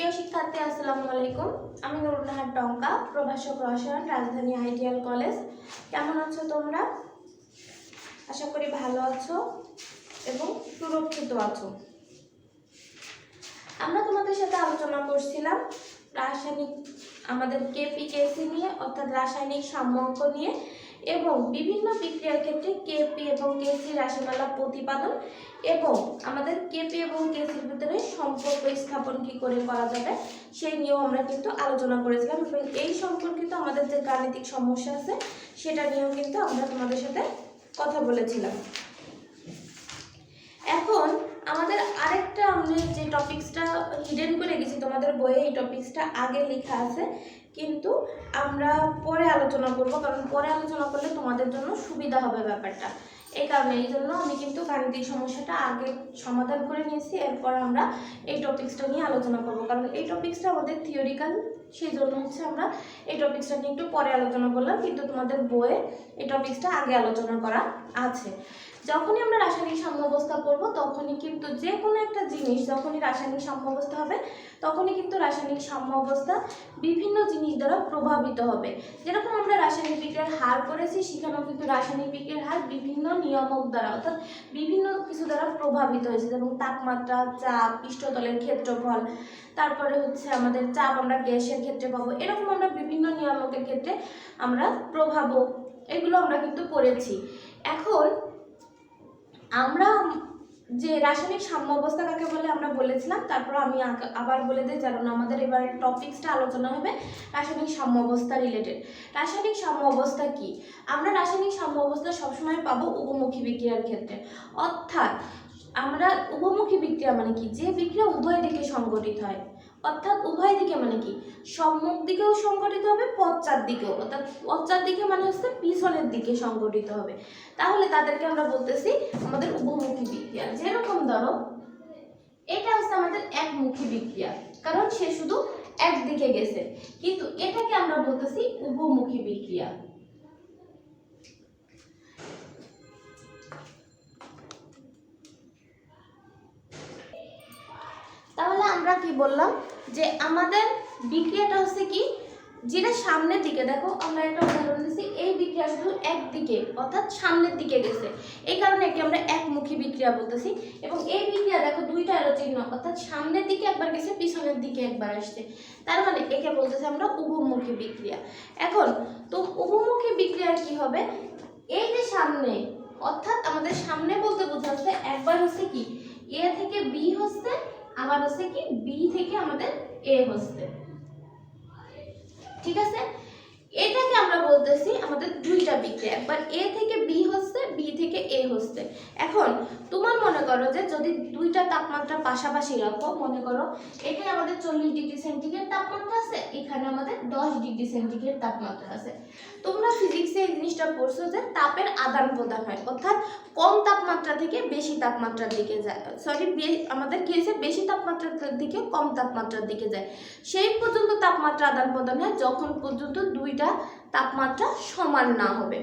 প্রিয় শিক্ষার্থী আসসালামু আলাইকুম। আমি নুরুন নাহার টঙ্কা, প্রভাষক রসায়ন, রাজধানী আইডিয়াল কলেজ। কেমন আছো তোমরা? আশা করি ভালো আছো এবং সুরক্ষিত আছো। আমরা তোমাদের সাথে আলোচনা করছিলাম রাসায়নিক আমাদের কেপি-কেসি নিয়ে, অর্থাৎ রাসায়নিক সাম্যাঙ্ক নিয়ে, এবং বিভিন্ন বিক্রিয়ার ক্ষেত্রে কেপি এবং কেসি রাশিমালা প্রতিপাদন এবং আমাদের কেপি এবং কেসির ভিতরে সম্পর্ক স্থাপন কি করে করা যাবে সেই নিয়েও আমরা কিন্তু আলোচনা করেছিলাম, এবং এই সম্পর্কিত আমাদের যে গাণিতিক সমস্যা আছে সেটা নিয়েও কিন্তু আমরা তোমাদের সাথে কথা বলেছিলাম। এখন আমাদের আরেকটা আমরা যে টপিকসটা হিডেন করে গেছি তোমাদের বইয়ে, এই টপিকসটা আগে লেখা আছে, কিন্তু আমরা পরে আলোচনা করব, কারণ পরে আলোচনা করলে তোমাদের জন্য সুবিধা হবে ব্যাপারটা। এই কারণে এই জন্য আমি কিন্তু গাণিতিক সমস্যাটা আগে সমাধান করে নিয়েছি, এরপর আমরা এই টপিকসটা নিয়ে আলোচনা করব, কারণ এই টপিকসটা আমাদের থিওরিক্যাল, সেই জন্য হচ্ছে আমরা এই টপিকসটা নিয়ে একটু পরে আলোচনা করলাম, কিন্তু তোমাদের বইয়ে এই টপিকসটা আগে আলোচনা করা আছে। যখনই আমরা রাসায়নিক সাম্যাবস্থা করব তখনই কিন্তু যে কোনো একটা জিনিস যখনই রাসায়নিক সাম্যাবস্থা হবে তখনই কিন্তু রাসায়নিক সাম্যাবস্থা বিভিন্ন জিনিস দ্বারা প্রভাবিত হবে। যেরকম আমরা রাসায়নিক বিক্রিয়ার হার করেছি, সেখানেও কিন্তু রাসায়নিক বিক্রিয়ার হার বিভিন্ন নিয়ামক দ্বারা, অর্থাৎ বিভিন্ন কিছু দ্বারা প্রভাবিত হয়েছে, যেমন তাপমাত্রা, চাপ, পৃষ্ঠতলের ক্ষেত্রফল, তারপরে হচ্ছে আমাদের চাপ আমরা গ্যাসের ক্ষেত্রে পাবো, এরকম আমরা বিভিন্ন নিয়ামকের ক্ষেত্রে আমরা প্রভাবও, এগুলো আমরা কিন্তু পড়েছি। এখন আমরা যে রাসায়নিক সাম্যাবস্থা কাকে বলে আমরা বলেছিলাম, তারপর আমি আবার বলে দিই, কারণ আমাদের এবারে টপিকসটা আলোচনা হবে রাসায়নিক সাম্যাবস্থা রিলেটেড। রাসায়নিক সাম্যাবস্থা কি? আমরা রাসায়নিক সাম্যাবস্থা সবসময় পাবো উভমুখী বিক্রিয়ার ক্ষেত্রে, অর্থাৎ আমরা উভমুখী বিক্রিয়া মানে কি? যে বিক্রিয়া উভয় দিকে সংঘটিত হয়, অর্থাৎ উভয় দিকে মানে কি? সম্মুখ দিকেও সংঘটিত হবে, পশ্চাৎ দিকেও, অর্থাৎ পশ্চাৎ দিকে মানে হচ্ছে পিছনের দিকে সংঘটিত হবে, তাহলে তাদেরকে আমরা বলতেছি আমাদের উভমুখী বিক্রিয়া। যেরকম ধরো এটা হচ্ছে আমাদের একমুখী বিক্রিয়া, কারণ সে শুধু একদিকে গেছে, কিন্তু এটাকে আমরা বলতেছি উভমুখী বিক্রিয়া। তাহলে আমরা কি বললাম যে আমাদের বিক্রিয়াটা হচ্ছে কি, যেটা সামনের দিকে, দেখো আমরা একটা উদাহরণ দিচ্ছি, এই বিক্রিয়া শুধু একদিকে অর্থাৎ সামনের দিকে গেছে, এই কারণে একে আমরা একমুখী বিক্রিয়া বলতেছি। এবং এই বিক্রিয়া দেখো দুইটা এরো চিহ্ন, অর্থাৎ সামনের দিকে একবার গেছে, পিছনের দিকে একবার আসছে, তার মানে একে বলতেছি আমরা উভমুখী বিক্রিয়া। এখন তো উভমুখী বিক্রিয়ার কি হবে, এই যে সামনে, অর্থাৎ আমাদের সামনে বলতে বোঝাচ্ছে একবার হচ্ছে কি এ থেকে বি হচ্ছে, আবার হচ্ছে কি বি থেকে আমাদের এ হচ্ছে, ঠিক আছে? এটাকে আমরা বলতেছি আমাদের দুইটা বিক্রিয়া, একবার এ থেকে বি হচ্ছে, বি থেকে এ হচ্ছে। এখন তোমার মনে করো যে যদি দুইটা তাপমাত্রা পাশাপাশি রাখো, মনে করো এখানে আমাদের 40 ডিগ্রি সেন্টিগ্রেড তাপমাত্রা আছে, এখানে আমাদের 10 ডিগ্রি সেন্টিগ্রেড তাপমাত্রা আছে। তোমরা ফিজিক্সে এই জিনিসটা পড়ছো যে তাপের আদান প্রদান হয়, অর্থাৎ কম তাপমাত্রা থেকে বেশি তাপমাত্রার দিকে যায়, আমাদের কি হয়েছে, বেশি তাপমাত্রার দিকে কম তাপমাত্রার দিকে যায়, সেই পর্যন্ত তাপমাত্রা আদান প্রদান হয় যখন পর্যন্ত দুইটা তাপমাত্রা সমান না হবে।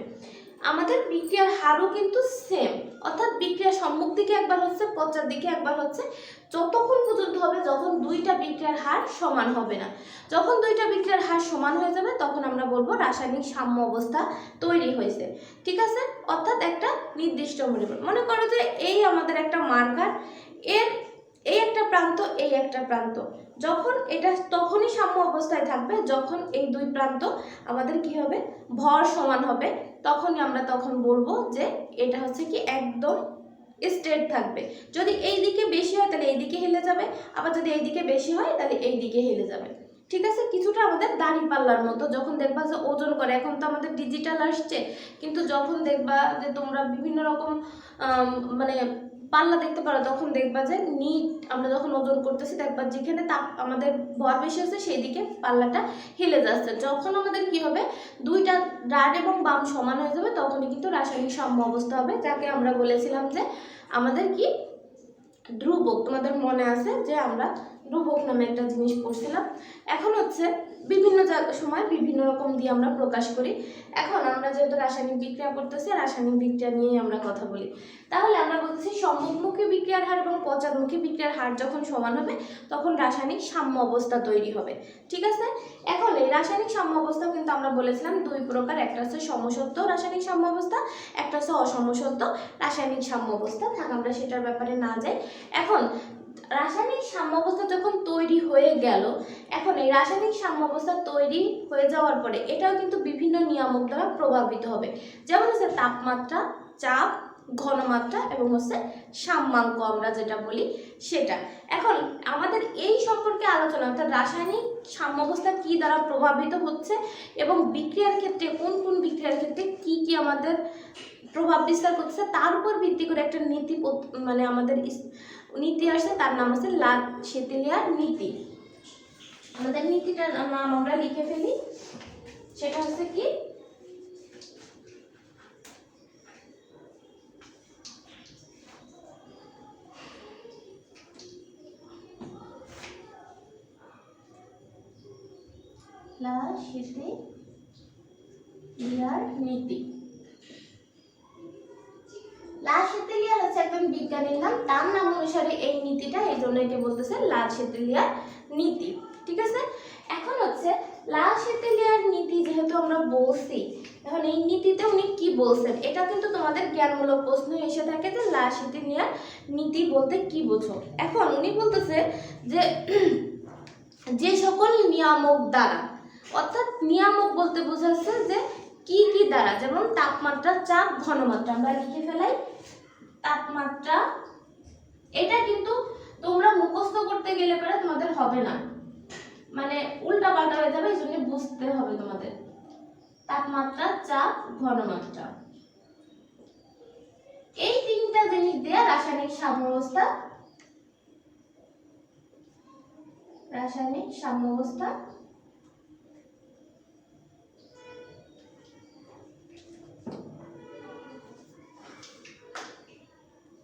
আমাদের বিক্রিয়ার হারও কিন্তু সেম, অর্থাৎ বিক্রিয়ার সম্মুখ দিকে একবার হচ্ছে, পশ্চাৎ দিকে একবার হচ্ছে, যতক্ষণ পর্যন্ত হবে যখন দুইটা বিক্রিয়ার হার সমান হবে না। যখন দুইটা বিক্রিয়ার হার সমান হয়ে যাবে তখন আমরা বলবো রাসায়নিক সাম্য অবস্থা তৈরি হয়েছে, ঠিক আছে? অর্থাৎ একটা নির্দিষ্ট মনে করো যে এই আমাদের একটা মার্কার, এর এই একটা প্রান্ত, এই একটা প্রান্ত, যখন এটা তখনই সাম্য অবস্থায় থাকবে যখন এই দুই প্রান্ত আমাদের কি হবে, ভর সমান হবে, তখনই আমরা তখন বলবো যে এটা হচ্ছে কি একদম স্ট্রেট থাকবে। যদি এই দিকে বেশি হয় তাহলে এই দিকে হেলে যাবে, আবার যদি এই দিকে বেশি হয় তাহলে এই দিকে হেলে যাবে, ঠিক আছে? কিছুটা আমাদের দাঁড়িপাল্লার মতো, যখন দেখবা যে ওজন করে, এখন তো আমাদের ডিজিটাল আসছে, কিন্তু যখন দেখবা যে তোমরা বিভিন্ন রকম মানে পাল্লা দেখতে পারো, তখন দেখবা যে আমরা যখন ওজন করতেছি দেখবা যেখানে তাপ আমাদের ভর বেশি হচ্ছে সেই দিকে পাল্লাটা হেলে যাচ্ছে। যখন আমাদের কি হবে, দুইটা ডান এবং বাম সমান হয়ে যাবে তখনই কিন্তু রাসায়নিক সাম্য অবস্থা হবে, যাকে আমরা বলেছিলাম যে আমাদের কি ধ্রুবক। তোমাদের মনে আছে যে আমরা ধ্রুবক নামে একটা জিনিস পড়ছিলাম। এখন হচ্ছে বিভিন্ন সময় বিভিন্ন রকম দিয়ে আমরা প্রকাশ করি। এখন আমরা যেহেতু রাসায়নিক বিক্রিয়া করতেছি, রাসায়নিক বিক্রিয়া নিয়েই আমরা কথা বলি। তাহলে আমরা বলতেছি সম্মুখমুখী বিক্রিয়ার হার এবং পশ্চাৎমুখী বিক্রিয়ার হার যখন সমান হবে তখন রাসায়নিক সাম্য অবস্থা তৈরি হবে। ঠিক আছে, এখন এই রাসায়নিক সাম্য অবস্থা কিন্তু আমরা বলেছিলাম দুই প্রকার, একটা হচ্ছে সমসত্ব রাসায়নিক সাম্য অবস্থা, একটা হচ্ছে অসমসত্ব রাসায়নিক সাম্য অবস্থা। থাক আমরা সেটার ব্যাপারে না যাই। এখন রাসায়নিক সাম্য অবস্থা যখন তৈরি হয়ে গেল, এখন এই রাসায়নিক সাম্য অবস্থা তৈরি হয়ে যাওয়ার পরে এটাও কিন্তু বিভিন্ন নিয়ামক দ্বারা প্রভাবিত হবে, যেমন হচ্ছে তাপমাত্রা, চাপ, ঘনমাত্রা এবং হচ্ছে সাম্যাঙ্ক আমরা যেটা বলি সেটা। এখন আমাদের এই সম্পর্কে আলোচনা, অর্থাৎ রাসায়নিক সাম্য অবস্থা কি দ্বারা প্রভাবিত হচ্ছে এবং বিক্রিয়ার ক্ষেত্রে কোন কোন বিক্রিয়ার ক্ষেত্রে কি কি আমাদের প্রভাব বিস্তার করছে তার উপর ভিত্তি করে একটা নীতি মানে আমাদের নীতি আসছে, তার নাম হচ্ছে লাদ-শেতেলিয়ার নীতি। আমাদের নীতিটার নাম আমরা লিখে ফেলি, সেটা হচ্ছে কি লাদ-শেতেলিয়ার নীতি। লাদ-শেতেলিয়ার হচ্ছে একজন বিজ্ঞানীর নাম, তার নাম অনুসারে এই নীতিটা, এই জন্য একে বলতেছে লাদ-শেতেলিয়ার নীতি। ঠিক আছে, এখন হচ্ছে লাদ-শেতেলিয়ার নীতি যেহেতু আমরা বলছি, এখন এই নীতিতে উনি কি বলছেন এটা কিন্তু তোমাদের জ্ঞানমূলক প্রশ্ন এসে থাকে যে লাদ-শেতেলিয়ার নীতি বলতে কি বোঝো। এখন উনি বলতেছে যে সকল নিয়ামক দ্বারা, অর্থাৎ নিয়ামক বলতে বোঝাচ্ছে যে কি কি দ্বারা, যেমন তাপমাত্রা, চাপ, ঘনমাত্রা। আমরা লিখে ফেলাই তাপমাত্রা, এটা কিন্তু তোমরা মুখস্থ করতে গেলে পরে তোমাদের হবে না, মানে উল্টা পাল্টা হয়ে যাবে, এই জন্য বুঝতে হবে তোমাদের। তাপমাত্রা, চাপ, ঘনমাত্রা, এই তিনটা জিনিস দিয়ে রাসায়নিক সাম্যাবস্থা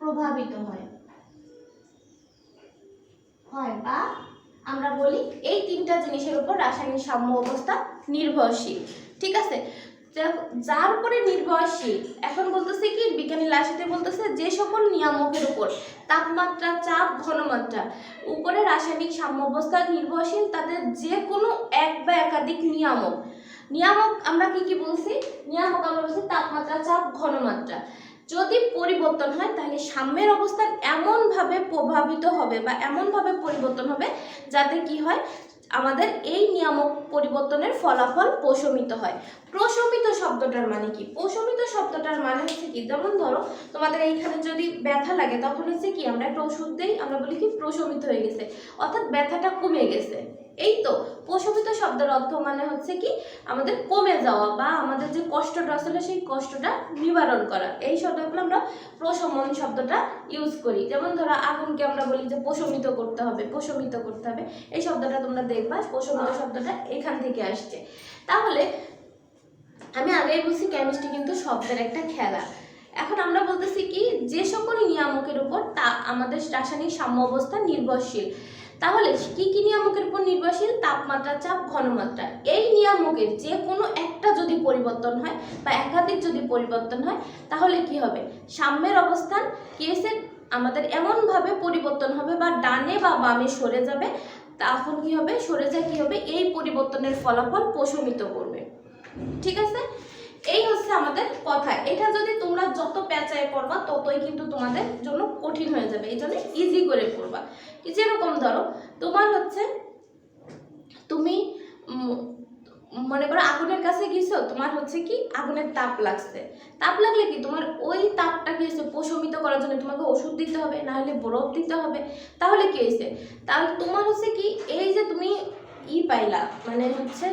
প্রভাবিত হয় বা আমরা বলি এই তিনটা জিনিসের উপর রাসায়নিক সাম্য অবস্থা নির্ভরশীল। ঠিক আছে, যার উপরে নির্ভরশীল, এখন বলতেছে কি বিজ্ঞানী লাদ-শেতেলিয়ার বলতেছে যে সকল নিয়ামকের উপর তাপমাত্রা, চাপ, ঘনমাত্রা উপরে রাসায়নিক সাম্য অবস্থা নির্ভরশীল, তাদের যে কোনো এক বা একাধিক নিয়ামক আমরা কি বলছি, নিয়ামক আমরা বলছি তাপমাত্রা, চাপ, ঘনমাত্রা যদি পরিবর্তন হয় তাহলে সাম্যের অবস্থান এমনভাবে প্রভাবিত হবে বা এমনভাবে পরিবর্তন হবে যাতে কি হয়, আমাদের এই নিয়ামক পরিবর্তনের ফলাফল প্রশমিত হয়। প্রশমিত শব্দটার মানে কি? প্রশমিত শব্দটার মানে হচ্ছে কি, যেমন ধরো তোমাদের এইখানে যদি ব্যথা লাগে তখন হচ্ছে কি আমরা একটা ওষুধ দেই, আমরা বলি কি প্রশমিত হয়ে গেছে, অর্থাৎ ব্যথাটা কমে গেছে। এই তো প্রশমিত শব্দের অর্থ মানে হচ্ছে কি আমাদের কমে যাওয়া বা আমাদের যে কষ্টটা আসলে সেই কষ্টটা নিবারণ করা, এই শব্দগুলো আমরা প্রশমন শব্দটা ইউজ করি। যেমন ধরো আগুনকে আমরা বলি যে প্রশমিত করতে হবে, এই শব্দটা তোমরা দেখবা প্রশমিত শব্দটা এখান থেকে আসছে। তাহলে আমি আগেই বলছি কেমিস্ট্রি কিন্তু শব্দের একটা খেলা। এখন আমরা বলতেছি কি যে সকল নিয়ামকের উপর তা আমাদের রাসায়নিক সাম্য অবস্থা নির্ভরশীল। তাহলে কি কি নিয়ামকের উপর নির্ভরশীল? তাপমাত্রা, চাপ, ঘনমাত্রা। এই নিয়ামকের যে কোনো একটা যদি পরিবর্তন হয় বা একাধিক যদি পরিবর্তন হয় তাহলে কি হবে, সাম্যের অবস্থান কেসে আমাদের এমনভাবে পরিবর্তন হবে বা ডানে বা বামে সরে যাবে, তখন কি হবে, সরে যায় কি হবে, এই পরিবর্তনের ফলাফল প্রশমিত করবে। ঠিক আছে, এই হচ্ছে আমাদের কথা। এটা যদি তোমরা যত পেঁচায় পড়বা ততই কিন্তু তোমাদের জন্য কঠিন হয়ে যাবে, এই জন্য ইজি করে পড়বা। যেরকম ধরো তোমার হচ্ছে তুমি মনে করো আগুনের কাছে গেছো, তোমার হচ্ছে কি আগুনের তাপ লাগছে, তাপ লাগলে কি তোমার ওই তাপটা কি হচ্ছে প্রশমিত করার জন্য তোমাকে ওষুধ দিতে হবে, না হলে বরফ দিতে হবে। তাহলে কি হয়েছে, তাহলে তোমার হচ্ছে কি এই যে তুমি পাইলা, মানে হচ্ছে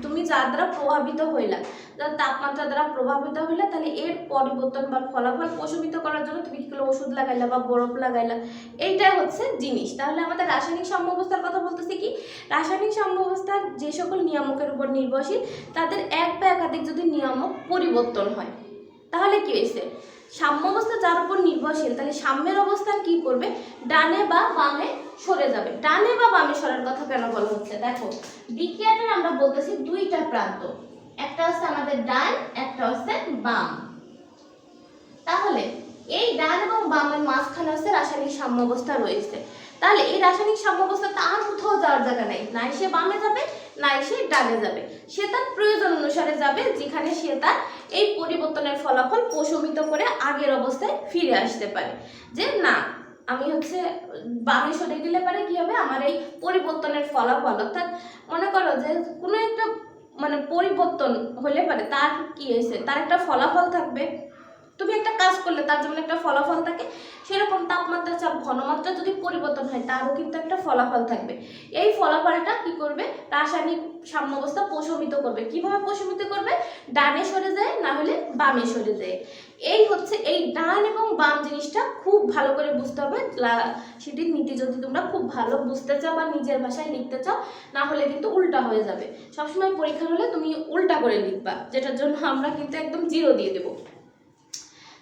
তুমি যার দ্বারা প্রভাবিত হইলা, যার তাপমাত্রা দ্বারা প্রভাবিত হইলা, তাহলে এর পরিবর্তন বা ফলাফল প্রশমিত করার জন্য তুমি কি করলে, ওষুধ লাগাইলা বা বরফ লাগাইলা, এইটাই হচ্ছে জিনিস। তাহলে আমাদের রাসায়নিক সাম্য অবস্থার কথা বলতেছি কি, রাসায়নিক সাম্য অবস্থার যে সকল নিয়ামকের উপর নির্ভরশীল তাদের এক বা একাধিক যদি নিয়ামক পরিবর্তন হয় তাহলে কি হয়েছে, সাম্য অবস্থা যার উপর নির্ভরশীল, তাহলে সাম্যের অবস্থান কি করবে, ডানে বা বামে সরে যাবে। ডানে বা বামে সরার কথা কেন বলা হচ্ছে, দেখো বিক্রিয়াটার আমরা বলতেছি দুইটা প্রান্ত, একটা হচ্ছে আমাদের ডান, একটা হচ্ছে বাম। তাহলে এই ডান এবং বামের মাঝখানে হচ্ছে রাসায়নিক সাম্য অবস্থা রয়েছে। তাহলে এই রাসায়নিক সাম্য অবস্থা তার কোথাও যাওয়ার জায়গা নাই, নাই সে বামে যাবে নাই সে ডানে যাবে, সে তার প্রয়োজন অনুসারে যাবে, যেখানে সে তার এই পরিবর্তনের ফলাফল প্রশমিত করে আগের অবস্থায় ফিরে আসতে পারে। যে না, আমি হচ্ছে বামে সরে গেলে পারে কি হবে, আমার এই পরিবর্তনের ফলাফল, অর্থাৎ মনে করো যে কোনো একটা মানে পরিবর্তন হলে পারে তার কি হয়েছে, তার একটা ফলাফল থাকবে। তুমি একটা কাজ করলে তার যেমন একটা ফলাফল থাকে, সেরকম তাপমাত্রা, চাপ, ঘনমাত্রা যদি পরিবর্তন হয় তারও কিন্তু একটা ফলাফল থাকবে। এই ফলাফলটা কি করবে, রাসায়নিক সাম্যাবস্থা প্রশমিত করবে। কিভাবে প্রশমিত করবে, ডানে সরে যায় না হলে বামে সরে যায়। এই হচ্ছে এই ডান এবং বাম জিনিসটা খুব ভালো করে বুঝতে হবে। সেটির নীতি যদি তোমরা খুব ভালো বুঝতে চাও বা নিজের ভাষায় লিখতে চাও, না হলে কিন্তু উল্টা হয়ে যাবে। সবসময় পরীক্ষা হলে তুমি উল্টা করে লিখবা, যেটার জন্য আমরা কিন্তু একদম 0 দিয়ে দেবো।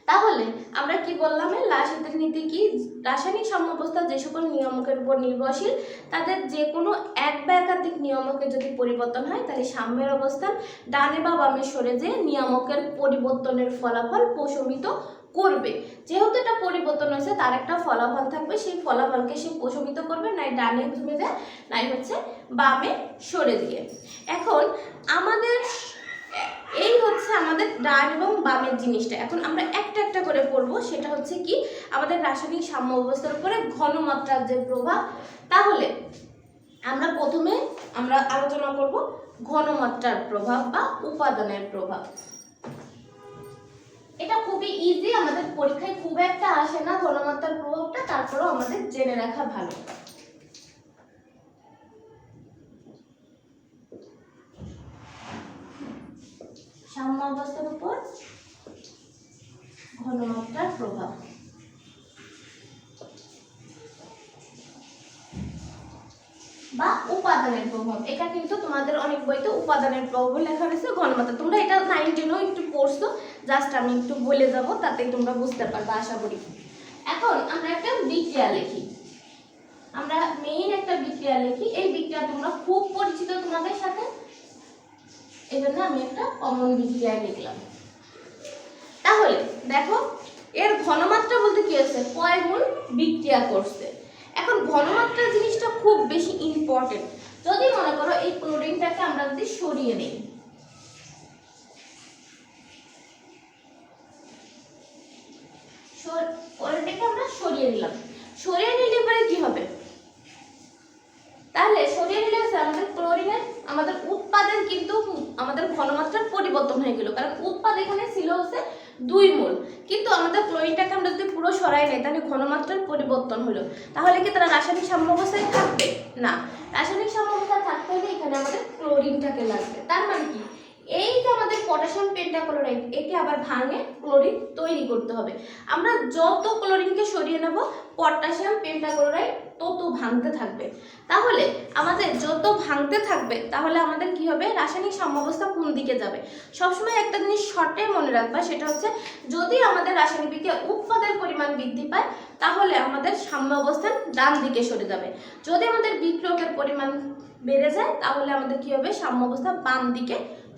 তাহলে আমরা কি বললাম, লাসিতের নীতি কি, রাসায়নিক সাম্যাবস্থা যে সকল নিয়ামকের উপর নির্ভরশীল তাদের যে কোনো এক বা একাধিক নিয়ামকের যদি পরিবর্তন হয়, তাহলে সাম্যের অবস্থান ডানে বা বামে সরে যে নিয়ামকের পরিবর্তনের ফলাফল প্রশমিত করবে। যেহেতু এটা পরিবর্তন হয়েছে, তার একটা ফলাফল থাকবে, সেই ফলাফলকে সে প্রশমিত করবে, নাই ডানে ঘুরে যায় নাই হচ্ছে বামে সরে দিয়ে। এখন আমাদের এই হচ্ছে আমাদের ডান এবং বামের জিনিসটা। এখন আমরা একটা একটা করে পড়বো। সেটা হচ্ছে কি, আমাদের রাসায়নিক সাম্য অবস্থার উপরে ঘনমাত্রার যে প্রভাব। তাহলে আমরা প্রথমে আলোচনা করব ঘনমাত্রার প্রভাব বা উপাদানের প্রভাব। এটা খুবই ইজি, আমাদের পরীক্ষায় খুব একটা আসে না ঘনমাত্রার প্রভাবটা, তারপরেও আমাদের জেনে রাখা ভালো। সাম্য অবস্থার উপর ঘনমাত্রার প্রভাব। বা উপাদানের প্রভাব, এটা কিন্তু তোমাদের অনেক বইতে উপাদানের প্রভাব লেখা রয়েছে, ঘনমাত্রা। তোমরা এটা 9-10 একটু পড়ছো, জাস্ট আমি একটু বলে যাব, তাতে তোমরা বুঝতে পারবে আশা করি। এখন আমরা একটা বিক্রিয়া লিখি, আমরা মেইন একটা বিক্রিয়া লিখি। এই বিক্রিয়া তোমরা খুব পরিচিত তোমাদের সাথে, এই জন্য আমি একটা কমন বিক্রিয়া লিখলাম। তাহলে দেখো, এর ঘনমাত্রা বলতে কি আছে, কয় মোল বিক্রিয়া করছে। এখন ঘনমাত্রা জিনিসটা খুব বেশি ইম্পর্টেন্ট। যদি মনে করো এই ক্লোরিনটাকে আমরা যদি সরিয়ে নেই, ক্লোরিনটাকে আমরা সরিয়ে নিলাম, সরিয়ে নিলে পরে কি হবে, তাহলে সরিয়ে নিলে আমাদের ক্লোরিনের আমাদের উৎপাদন কিন্তু আমাদের ঘনমাত্রার পরিবর্তন হয়ে গেল। কারণ উৎপাদ এখানে ছিল হচ্ছে 2 মোল, কিন্তু আমাদের ক্লোরিনটাকে আমরা যদি পুরো সরাই নেই, তাহলে ঘনমাত্রার পরিবর্তন হলো। তাহলে কি তারা রাসায়নিক সাম্য অবস্থায় থাকবে না, রাসায়নিক সাম্য অবস্থায় থাকতে হলে এখানে আমাদের ক্লোরিনটাকে লাগবে। তার মানে কি, এই যে আমাদের পটাশিয়াম পেন্টাক্লোরাইড, একে আবার ভাঙে ক্লোরিন তৈরি করতে হবে। আমরা যত ক্লোরিনকে সরিয়ে নেব, পটাশিয়াম পেন্টাক্লোরাইড তত ভাঙতে থাকবে। তাহলে আমাদের যত ভাঙতে থাকবে, তাহলে আমাদের কি হবে, রাসায়নিক সাম্যাবস্থা কোন দিকে যাবে। সবসময় একটা জিনিস শর্টে মনে রাখবা, সেটা হচ্ছে যদি আমাদের রাসায়নিক বিক্রিয়া উৎপাদের পরিমাণ বৃদ্ধি পায়, তাহলে আমাদের সাম্য অবস্থান ডান দিকে সরে যাবে। যদি আমাদের বিক্রিয়কের পরিমাণ বেড়ে যায়, তাহলে আমাদের কি হবে, সাম্য অবস্থা বাম দিকে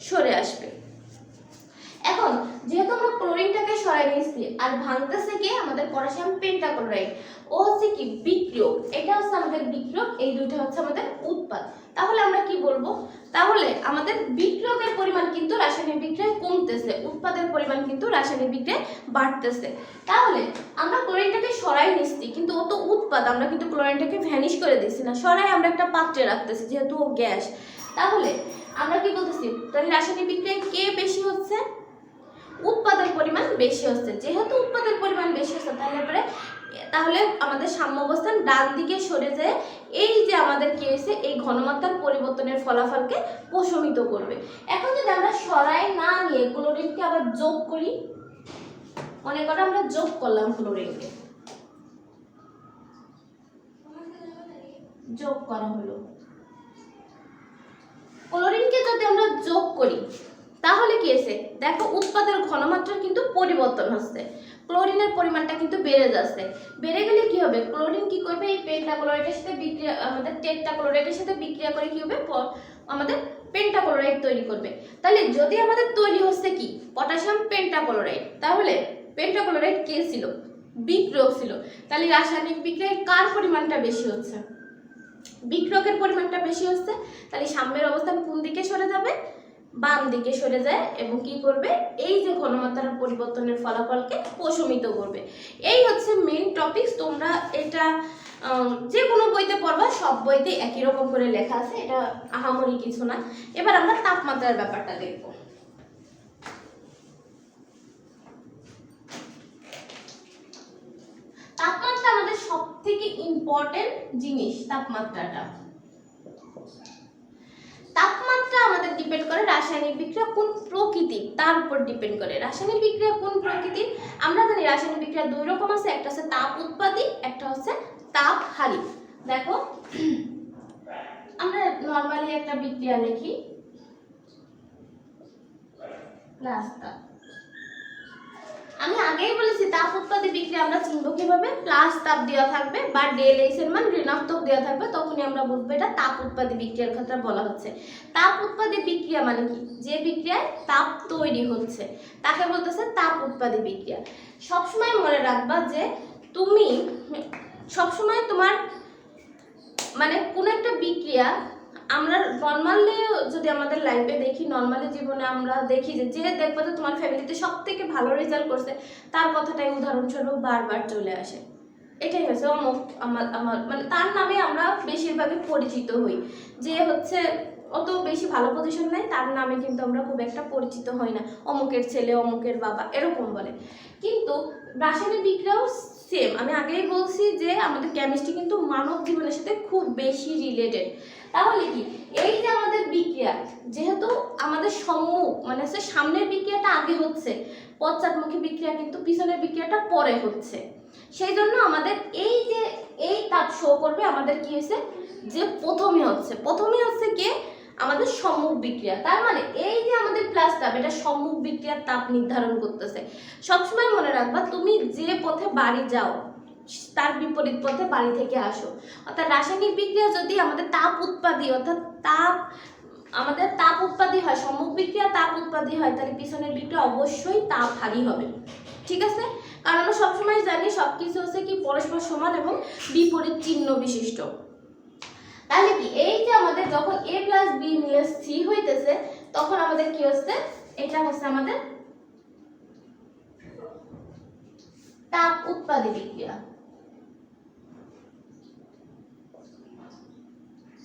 সরে আসবে। এখন যেহেতু আমরা ক্লোরিনটাকে সরাই নিচ্ছি, আর ভাঙতেছে কি আমাদের পটাশিয়াম পেন্টাক্লোরাইড, ও হচ্ছে কি বিক্রিয়ক, এটা হচ্ছে আমাদের বিক্রিয়ক, এই দুইটা হচ্ছে আমাদের উৎপাদ। তাহলে আমরা কি বলবো, তাহলে আমাদের বিক্রিয়কের পরিমাণ কিন্তু রাসায়নিক বিক্রিয়ায় কমতেছে, উৎপাদের পরিমাণ কিন্তু রাসায়নিক বিক্রিয়ায় বাড়তেছে। তাহলে আমরা ক্লোরিনটাকে সরাই নিচ্ছি, কিন্তু ও তো উৎপাদ, আমরা কিন্তু ক্লোরিনটাকে ভ্যানিশ করে দিচ্ছি না, সরাই আমরা একটা পাত্রে রাখতেছি, যেহেতু ও গ্যাস। তাহলে আমরা কি বলতেছি, তাহলে রাসায়নিক বিক্রিয়ায় কে বেশি হচ্ছে, উৎপাদের পরিমাণ বেশি হচ্ছে। যেহেতু উৎপাদের পরিমাণ বেশি হচ্ছে, তাহলে আমাদের সাম্য অবস্থান ডান দিকে সরে যায়। এই যে আমাদের কি হয়েছে, এই ঘনমাত্রার পরিবর্তনের ফলাফলকে প্রশমিত করবে। এখন যদি আমরা সরাই না নিয়ে ক্লোরিনকে আবার যোগ করি, মনে করো আমরা যোগ করলাম ক্লোরিনকে, যোগ করা হলো, ক্লোরিনকে যদি আমরা যোগ করি, তাহলে কি হয়েছে দেখো, উৎপাদের ঘনমাত্রার কিন্তু পরিবর্তন হচ্ছে, ক্লোরিনের পরিমাণটা কিন্তু বেড়ে যাচ্ছে। বেড়ে গেলে কি হবে, ক্লোরিন কি করবে, এই পেন্টাক্লোরাইডের সাথে বিক্রিয়া, আমাদের টেট্রাক্লোরাইডের সাথে বিক্রিয়া করে কি হবে, আমাদের পেন্টাক্লোরাইড তৈরি করবে। তাহলে যদি আমাদের তৈরি হচ্ছে কি পটাশিয়াম পেন্টাক্লোরাইড, তাহলে পেন্টাক্লোরাইড কে ছিল, বিক্রিয়ক ছিল। তাহলে রাসায়নিক বিক্রিয়ায় কার পরিমাণটা বেশি হচ্ছে, বিক্রিয়কের পরিমাণটা বেশি হচ্ছে। তাহলে সাম্যের অবস্থান কোন দিকে সরে যাবে, বাম দিকে সরে যায়, এবং কি করবে, এই যে ঘনমাত্রার পরিবর্তনের ফলাফলকে প্রশমিত করবে। এই হচ্ছে মেইন টপিকস। তোমরা এটা যে কোনো বইতে পড়বা, সব বইতে একই রকম করে লেখা আছে, এটা আহামরি কিছু না। এবার আমরা তাপমাত্রার ব্যাপারটা দেখব। তাপমাত্রা আমাদের সবথেকে ইম্পর্টেন্ট জিনিস। তাপমাত্রাটা আমাদের ডিপেন্ড করে রাসায়নিক বিক্রিয়া কোন প্রকৃতির, তার উপর ডিপেন্ড করে। রাসায়নিক বিক্রিয়া কোন প্রকৃতির, আমরা জানি রাসায়নিক বিক্রিয়া দুই রকম আছে, একটা হচ্ছে তাপ উৎপাদী, একটা হচ্ছে তাপহারী। দেখো আমরা নরমালি একটা বিক্রিয়া লিখি, প্লাস তাপ। আমি আগেই বলেছি তাপ উৎপাদী বিক্রিয়া আমরা চিনবো কিভাবে, প্লাস তাপ দেওয়া থাকবে বা ডেল এইচ এর মান ঋণাত্মক দেওয়া থাকবে, তখনই আমরা বুঝবো এটা তাপ উৎপাদী বিক্রিয়ার কথা বলা হচ্ছে। তাপ উৎপাদী বিক্রিয়া মানে কি, যে বিক্রিয়ায় তাপ তৈরি হচ্ছে তাকে বলতেছে তাপ উৎপাদী বিক্রিয়া। সবসময় মনে রাখবা যে তুমি সবসময় তোমার মানে কোন একটা বিক্রিয়া, আমরা নর্মালি যদি আমাদের লাইফে দেখি, নর্মালি জীবনে আমরা দেখি যে দেখবো যে তোমার ফ্যামিলিতে সব থেকে ভালো রেজাল্ট করছে, তার কথাটাই উদাহরণস্বরূপ বারবার চলে আসে। এটাই হচ্ছে অমুক, আমার মানে তার নামে আমরা বেশিরভাগই পরিচিত হই। যে হচ্ছে অত বেশি ভালো পজিশন নেই, তার নামে কিন্তু আমরা খুব একটা পরিচিত হই না, অমুকের ছেলে, অমুকের বাবা, এরকম বলে। কিন্তু রাসায়নিক বিক্রিয়াও সেম। আমি আগেই বলছি যে আমাদের কেমিস্ট্রি কিন্তু মানব জীবনের সাথে খুব বেশি রিলেটেড। তাহলে কি, এই যে আমাদের বিক্রিয়া, যেহেতু আমাদের সম্মুখ মানে হচ্ছে সামনের বিক্রিয়াটা আগে হচ্ছে, পশ্চাৎমুখী বিক্রিয়া কিন্তু পিছনের বিক্রিয়াটা পরে হচ্ছে, সেই জন্য আমাদের এই যে এই তাপ শো করবে আমাদের কি হয়েছে, যে প্রথমে হচ্ছে কি আমাদের সম্মুখ বিক্রিয়া। তার মানে এই যে আমাদের প্লাস তাপ, এটা সম্মুখ বিক্রিয়ার তাপ নির্ধারণ করতেছে। সবসময় মনে রাখবা, তুমি যে পথে বাড়ি যাও তার বিপরীত পথে বাড়ি থেকে আসো। অর্থাৎ রাসায়নিক বিক্রিয়া যদি আমাদের তাপ উৎপাদী, অর্থাৎ আমাদের তাপ উৎপাদী হয়, সম্মুখ বিক্রিয়া তাপ উৎপাদী হয়, তাহলে পিছনের বিক্রিয়া অবশ্যই তাপহারী হবে। ঠিক আছে, কারণ আমরা সবসময় জানি সবকিছু হচ্ছে কি পরস্পর সমান এবং বিপরীত চিহ্ন বিশিষ্ট। তাহলে কি, এই যে আমাদের যখন a প্লাস b মিলে c হইতেছে, তখন আমাদের কি হচ্ছে, এটা হচ্ছে আমাদের তাপ উৎপাদী বিক্রিয়া,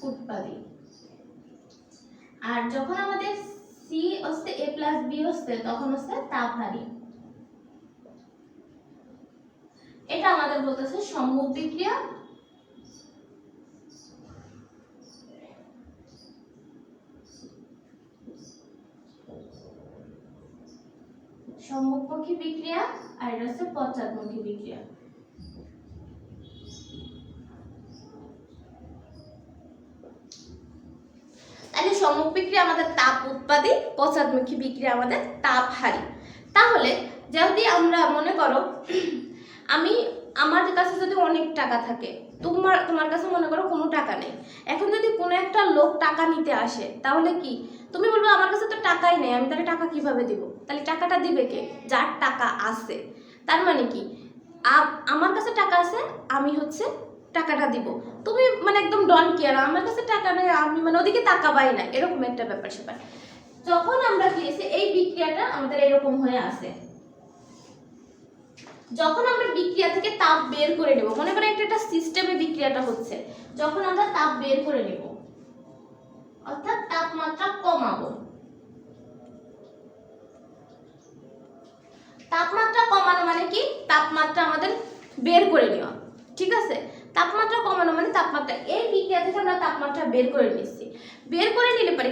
উৎপাদী। আর যখন আমাদের c হচ্ছে a প্লাস b হচ্ছে, তখন হচ্ছে তাপহারী। এটা আমাদের বলতেছে সম্মুখ বিক্রিয়া, সম্মুখমুখী বিক্রিয়া, আর এটা হচ্ছে পশ্চাৎমুখী বিক্রিয়া। তাহলে সম্মুখ বিক্রিয়া আমাদের তাপ উৎপাদী, পশ্চাৎমুখী বিক্রিয়া আমাদের তাপহারী। তাহলে যদি আমরা মনে করো, আমার কাছে যদি অনেক টাকা থাকে, তোমার কাছে মনে করো কোনো টাকা নেই, এখন যদি কোনো একটা লোক টাকা নিতে আসে, তাহলে কি তুমি বলবে আমার কাছে তো টাকাই নেই, আমি তাহলে টাকা কিভাবে দিব? তাহলে টাকাটা দিবে কে? যার টাকা আছে। তার মানে কি, আমার কাছে টাকা আছে, আমি হচ্ছে টাকাটা দিব, তুমি মানে একদম ডন কেয়ার, আমার কাছে টাকা নেই, আমি মানে ওদিকে তাকাবাই না, এরকম একটা ব্যাপার স্যাপার। যখন আমরা দিয়েছি এই বিক্রিয়াটা আমাদের এরকম হয়ে আসে, যখন আমরা বিক্রিয়া থেকে তাপ বের করে নেব, মনে করেন একটা সিস্টেমে বিক্রিয়াটা হচ্ছে, যখন আমরা তাপ বের করে নেব, অর্থাৎ তাপমাত্রা কমাবো, তাপমাত্রা কমানো মানে কি, তাপমাত্রা আমাদের বের করে নেওয়া। ঠিক আছে, তাপমাত্রা কমানো মানে তাপমাত্রা, এই বিক্রিয়া থেকে আমরা তাপমাত্রা বের করে নিচ্ছি। বের করে নিলে পারে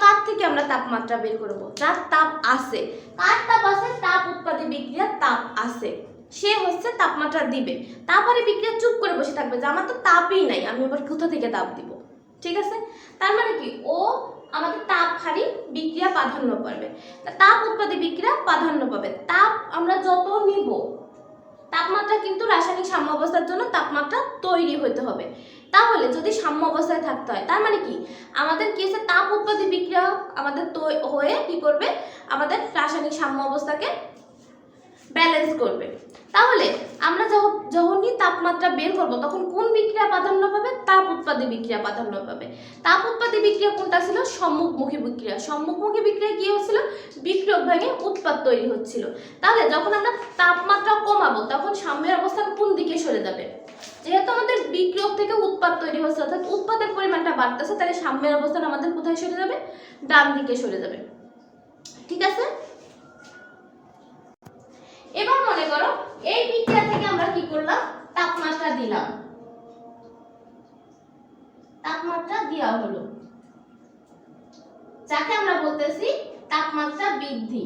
কার থেকে আমরা তাপমাত্রা বের করব? যার তাপ আছে। কার তাপ আছে? তাপ উৎপাদী বিক্রিয়ার তাপ আছে, সে হচ্ছে তাপমাত্রা দিবে। তারপরে বিক্রিয়া চুপ করে বসে থাকবে যে আমার তো তাপই নাই, আমি আবার কোথা থেকে তাপ দিব। ঠিক আছে, তার মানে কি, ও আমাদের তাপ হারি বিক্রিয়া প্রাধান্য পাবে, তাপ উৎপাদী বিক্রিয়া প্রাধান্য পাবে। তাপ আমরা যত নিব, তাপমাত্রা কিন্তু রাসায়নিক সাম্য অবস্থার জন্য তাপমাত্রা তৈরি হতে হবে। তাহলে যদি সাম্য অবস্থায় থাকতে হয়, তার মানে কি আমাদের কি আছে, তাপ উৎপাদী বিক্রিয়া আমাদের হয়ে কি করবে, আমাদের রাসায়নিক সাম্য অবস্থাকে ব্যালেন্স করবে। তাহলে আমরা যখনই তাপমাত্রা বের করব তখন কোন বিক্রিয়া প্রাধান্য পাবে, তাপ উৎপাদী বিক্রিয়া প্রাধান্য পাবে। তাপ উৎপাদী বিক্রিয়া কোনটা ছিল, সম্মুখমুখী বিক্রিয়া। সম্মুখমুখী বিক্রিয়া কি হচ্ছিল, বিক্রিয়ক ভেঙে উৎপাদ তৈরি হচ্ছিল। তাহলে যখন আমরা তাপমাত্রা কমাবো তখন সাম্যের অবস্থান কোন দিকে সরে যাবে, যেহেতু আমাদের বিক্রিয়ক থেকে উৎপাদ তৈরি হচ্ছে অর্থাৎ উৎপাদের পরিমাণটা বাড়তেছে, তাহলে সাম্যের অবস্থান আমাদের কোথায় সরে যাবে, ডান দিকে সরে যাবে। ঠিক আছে, এবার মনে করো এই বিক্রিয়া থেকে আমরা কি করলাম, তাপমাত্রা দিলাম, তাপমাত্রা দেওয়া হলো, যাকে আমরা বলতেছি তাপমাত্রা বৃদ্ধি।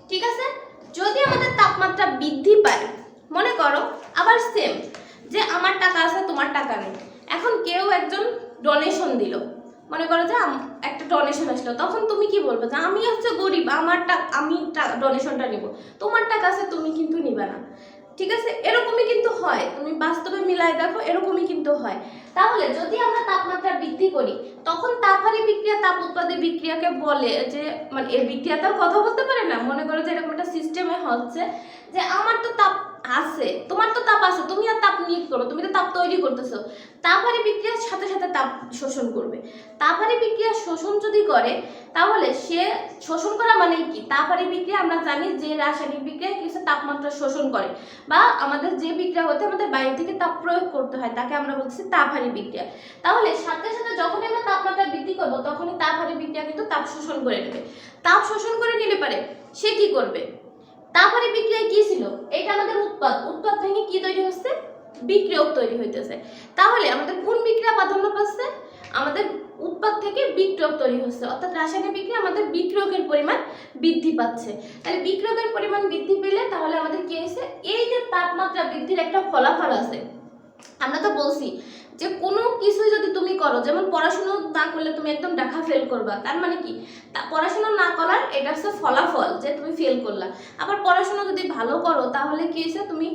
ঠিক আছে, যদি আমাদের তাপমাত্রা বৃদ্ধি পায়, মনে করো আবার সেম যে আমার টাকা আছে তোমার টাকা নেই, এখন কেউ একজন ডোনেশন দিল, মনে করো যে একটা ডোনেশন আসলো, তখন তুমি কি বলবে যে আমি হচ্ছে গরিব, আমি ডোনেশনটা নিব, তোমার টাকা আছে তুমি কিন্তু নিবে না। ঠিক আছে, এরকমই কিন্তু হয়, তুমি বাস্তবে মিলাই দেখো, এরকমই কিন্তু হয়। তাহলে যদি আমরা তাপমাত্রা বৃদ্ধি করি তখন তাপহারী বিক্রিয়া তাপ উৎপাদী বিক্রিয়াকে বলে যে, মানে এই বিক্রিয়া তো কথা বলতে পারে না, মনে করো যে এরকম একটা সিস্টেমে হচ্ছে যে আমার তো তাপ আছে, তোমার তো তাপ আছে, তুমি আর তাপ নিয়ে করো, তুমি তো তাপ তৈরি করতেছো, তাপহারী বিক্রিয়ার সাথে সাথে তাপ শোষণ করবে। তাপহারী বিক্রিয়া শোষণ যদি করে তাহলে সে শোষণ করা মানে কি, তাপহারী বিক্রিয়া আমরা জানি যে রাসায়নিক বিক্রিয়া কিছু তাপমাত্রা শোষণ করে, বা আমাদের যে বিক্রিয়া হতে আমাদের বাইরে থেকে তাপ প্রয়োগ করতে হয় তাকে আমরা বলছি তাপহারী বিক্রিয়া। তাহলে সাথে সাথে যখনই আমরা তাপমাত্রা বৃদ্ধি করবো তখনই তাপহারী বিক্রিয়া কিন্তু তাপ শোষণ করে নেবে। তাপ শোষণ করে নিলে পারে সে কি করবে, তাপহারী বিক্রিয়া কি ছিল, এটা আমাদের উৎপাদ থেকে কি তৈরি হচ্ছে, বিক্রিয়ক তৈরি হইতেছে। তাহলে আমাদের কোন বিক্রিয়া প্রাধান্য পাচ্ছে, আমাদের উৎপাদ থেকে বিক্রিয়ক তৈরি হচ্ছে, অর্থাৎ রাসায়নিক বিক্রিয়া আমাদের বিক্রিয়কের পরিমাণ বৃদ্ধি পাচ্ছে। তাহলে বিক্রিয়কের পরিমাণ বৃদ্ধি পেলে তাহলে আমাদের কি হয়েছে, এই যে তাপমাত্রা বৃদ্ধির একটা ফলাফল আছে। আমরা তো বলছি যে কোনো কিছুই যদি তুমি করো, যেমন পড়াশোনা না করলে তুমি একদম দেখা ফেল করবা, তার মানে কি পড়াশোনা না করার এটা হচ্ছে ফলাফল যে তুমি ফেল করলা। আবার পড়াশোনা যদি ভালো করো তাহলে কি হয়েছে, তুমি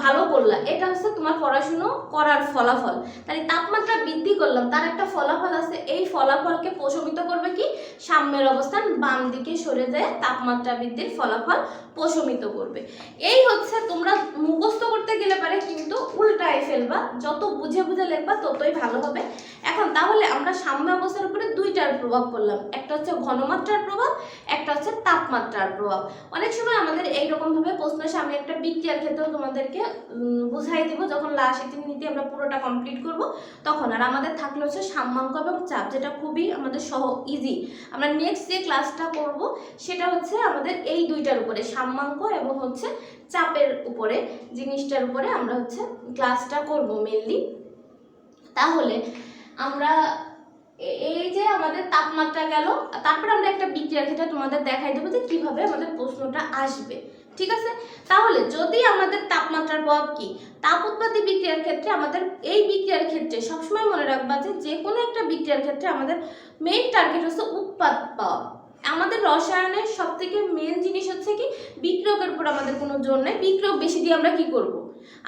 ভালো করলা, এটা হচ্ছে তোমার পড়াশোনা করার ফলাফল। তাই তাপমাত্রা বৃদ্ধি করলাম, তার একটা ফলাফল আছে, এই ফলাফলকে প্রশমিত করবে কি, সাম্যের অবস্থান বাম দিকে সরে যায় তাপমাত্রা বৃদ্ধির ফলাফল প্রশমিত করবে। এই হচ্ছে, তোমরা মুখস্থ করতে গেলে পারে কিন্তু উল্টায় ফেলবা, যত বুঝে বুঝে লিখবা ততই ভালো হবে। এখন তাহলে আমরা সাম্য অবস্থার উপরে দুইটার প্রভাব পড়লাম, একটা হচ্ছে ঘনমাত্রার প্রভাব, একটা হচ্ছে তাপমাত্রার প্রভাব। অনেক সময় আমাদের এইরকম ভাবে প্রশ্ন আসে, আমি একটা বিক্রিয়ার ক্ষেত্রেও তোমাদেরকে বুঝাই দিব, যখন লাস্ট নীতি আমরা পুরোটা কমপ্লিট করব তখন। আর আমাদের থাকলে হচ্ছে সাম্যাঙ্ক এবং চাপ, যেটা খুবই আমাদের ইজি। আমরা নেক্সট যে ক্লাসটা করব সেটা হচ্ছে আমাদের এই দুইটার উপরে, সাম্যাঙ্ক এবং হচ্ছে চাপের উপরে, জিনিসটার উপরে আমরা হচ্ছে ক্লাসটা করব মেনলি। তাহলে আমরা এই যে আমাদের তাপমাত্রা গেল, তারপরে আমরা একটা বিক্রিয়ার ক্ষেত্রে তোমাদের দেখাই দেবো যে কিভাবে আমাদের প্রশ্নটা আসবে। ঠিক আছে, তাহলে যদি আমাদের তাপমাত্রার প্রভাব কি, তাপ উৎপাদী বিক্রিয়ার ক্ষেত্রে আমাদের এই বিক্রিয়ার ক্ষেত্রে সবসময় মনে রাখবা যে কোনো একটা বিক্রিয়ার ক্ষেত্রে আমাদের মেইন টার্গেট হচ্ছে উৎপাদ পাওয়া। আমাদের রসায়নের সব থেকে মেন জিনিস হচ্ছে কি, বিক্রিয়কের উপর আমাদের কোনো জোর নেই, বিক্রিয়ক বেশি দিয়ে আমরা কি করব,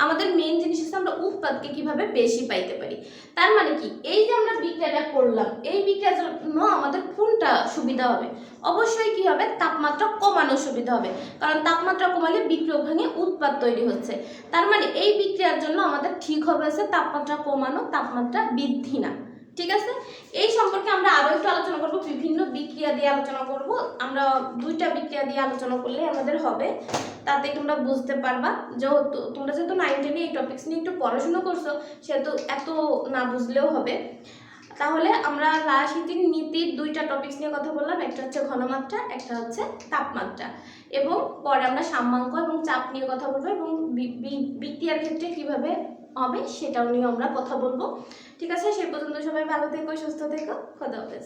আমাদের মেইন জিনিস হচ্ছে আমরা উৎপাদকে কিভাবে বেশি পাইতে পারি। তার মানে কি, এই যে আমরা বিক্রিয়াটা করলাম, এই বিক্রিয়ার জন্য আমাদের কোনটা সুবিধা হবে, অবশ্যই কি হবে, তাপমাত্রা কমানো সুবিধা হবে, কারণ তাপমাত্রা কমালে বিক্রিয়ক ভেঙে উৎপাদ তৈরি হচ্ছে। তার মানে এই বিক্রিয়ার জন্য আমাদের ঠিক হবে হচ্ছে তাপমাত্রা কমানো, তাপমাত্রা বৃদ্ধি না। ঠিক আছে, এই সম্পর্কে আমরা আরো একটু আলোচনা করব, বিভিন্ন বিক্রিয়া দিয়ে আলোচনা করব। আমরা দুইটা বিক্রিয়া দিয়ে আলোচনা করলে আমাদের হবে, তাতে তোমরা বুঝতে পারবা। যেহেতু তোমরা যেহেতু 9 10 এই টপিকস নিয়ে একটু পড়াশোনা করছো, সেহেতু এত না বুঝলেও হবে। তাহলে আমরা রাজনীতির নীতির দুইটা টপিকস নিয়ে কথা বললাম, একটা হচ্ছে ঘনমাত্রা, একটা হচ্ছে তাপমাত্রা, এবং পরে আমরা সাম্যাঙ্ক এবং চাপ নিয়ে কথা বলবো, এবং বিক্রিয়ার ক্ষেত্রে কিভাবে হবে সেটাও নিয়ে আমরা কথা বলবো। ঠিক আছে, সেই পর্যন্ত সবাই ভালো থেকো, সুস্থ থেকো, খোদা হাফেজ।